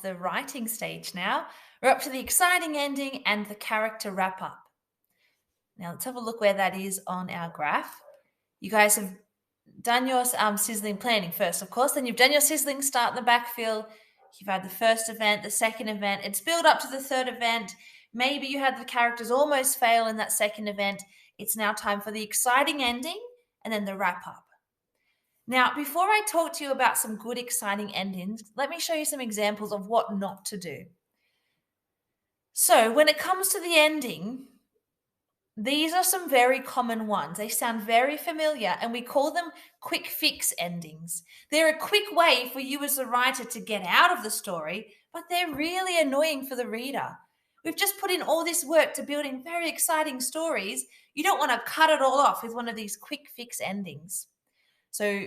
the writing stage now. We're up to the exciting ending and the character wrap up. Now let's have a look where that is on our graph. You guys have done your sizzling planning first, of course. Then you've done your sizzling start in the backfill. You've had the first event, the second event. It's built up to the third event. Maybe you had the characters almost fail in that second event. It's now time for the exciting ending and then the wrap up. Now, before I talk to you about some good, exciting endings, let me show you some examples of what not to do. So, when it comes to the ending, these are some very common ones. They sound very familiar, and we call them quick fix endings. They're a quick way for you as a writer to get out of the story, but they're really annoying for the reader. We've just put in all this work to building very exciting stories. You don't want to cut it all off with one of these quick fix endings. So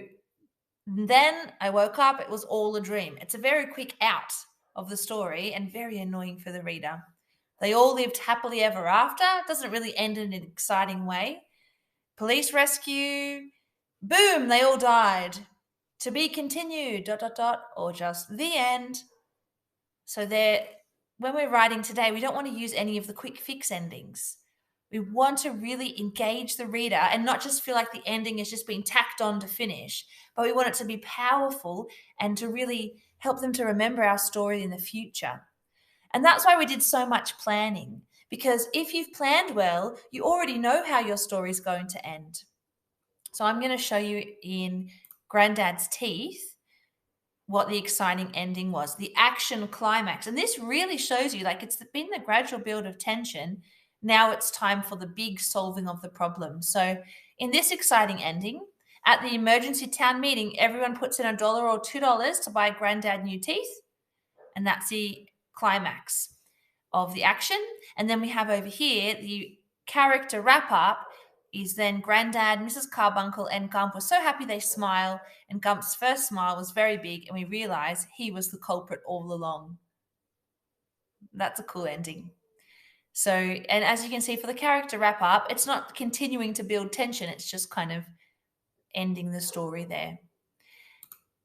then I woke up, it was all a dream. It's a very quick out of the story and very annoying for the reader. They all lived happily ever after. It doesn't really end in an exciting way. Police rescue, boom, they all died. To be continued, ... or just the end. So when we're writing today, we don't want to use any of the quick fix endings. We want to really engage the reader and not just feel like the ending is just being tacked on to finish, but we want it to be powerful and to really help them to remember our story in the future. And that's why we did so much planning, because if you've planned well, you already know how your story is going to end. So I'm going to show you in Granddad's Teeth what the exciting ending was, the action climax. And this really shows you, like, it's been the gradual build of tension. Now it's time for the big solving of the problem. So in this exciting ending, at the emergency town meeting, everyone puts in $1 or $2 to buy Granddad new teeth. And that's the climax of the action. And then we have over here the character wrap up is then Granddad, Mrs. Carbuncle, and Gump were so happy they smile. And Gump's first smile was very big, and we realize he was the culprit all along. That's a cool ending. So, and as you can see for the character wrap up, it's not continuing to build tension. It's just kind of ending the story there.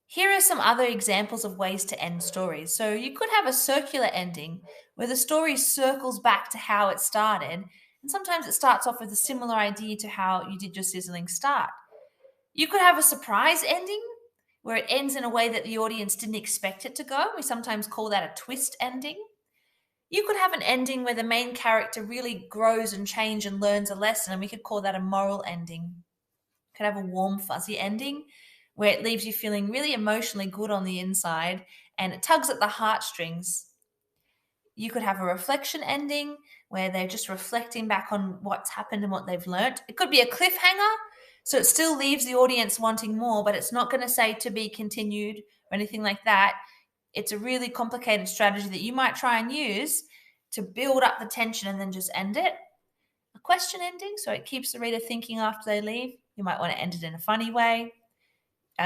Here are some other examples of ways to end stories. So you could have a circular ending where the story circles back to how it started. And sometimes it starts off with a similar idea to how you did your sizzling start. You could have a surprise ending where it ends in a way that the audience didn't expect it to go. We sometimes call that a twist ending. You could have an ending where the main character really grows and changes and learns a lesson, and we could call that a moral ending. You could have a warm, fuzzy ending where it leaves you feeling really emotionally good on the inside and it tugs at the heartstrings. You could have a reflection ending where they're just reflecting back on what's happened and what they've learnt. It could be a cliffhanger, so it still leaves the audience wanting more, but it's not going to say to be continued or anything like that. It's a really complicated strategy that you might try and use to build up the tension and then just end it. A question ending, so it keeps the reader thinking after they leave. You might want to end it in a funny way.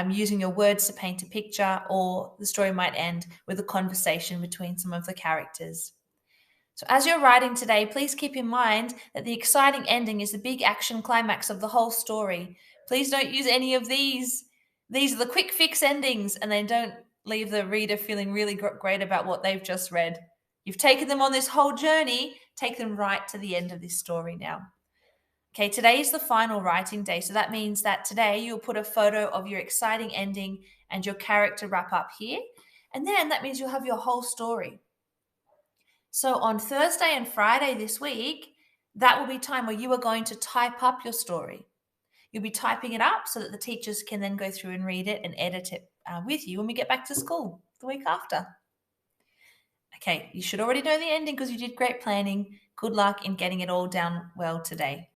Using your words to paint a picture, or the story might end with a conversation between some of the characters. So as you're writing today, please keep in mind that the exciting ending is the big action climax of the whole story. Please don't use any of these. These are the quick fix endings, and they don't leave the reader feeling really great about what they've just read. You've taken them on this whole journey. Take them right to the end of this story now. Okay, today is the final writing day. So that means that today you'll put a photo of your exciting ending and your character wrap up here. And then that means you'll have your whole story. So on Thursday and Friday this week, that will be time where you are going to type up your story. You'll be typing it up so that the teachers can then go through and read it and edit it with you when we get back to school the week after. Okay, you should already know the ending because you did great planning. Good luck in getting it all down well today.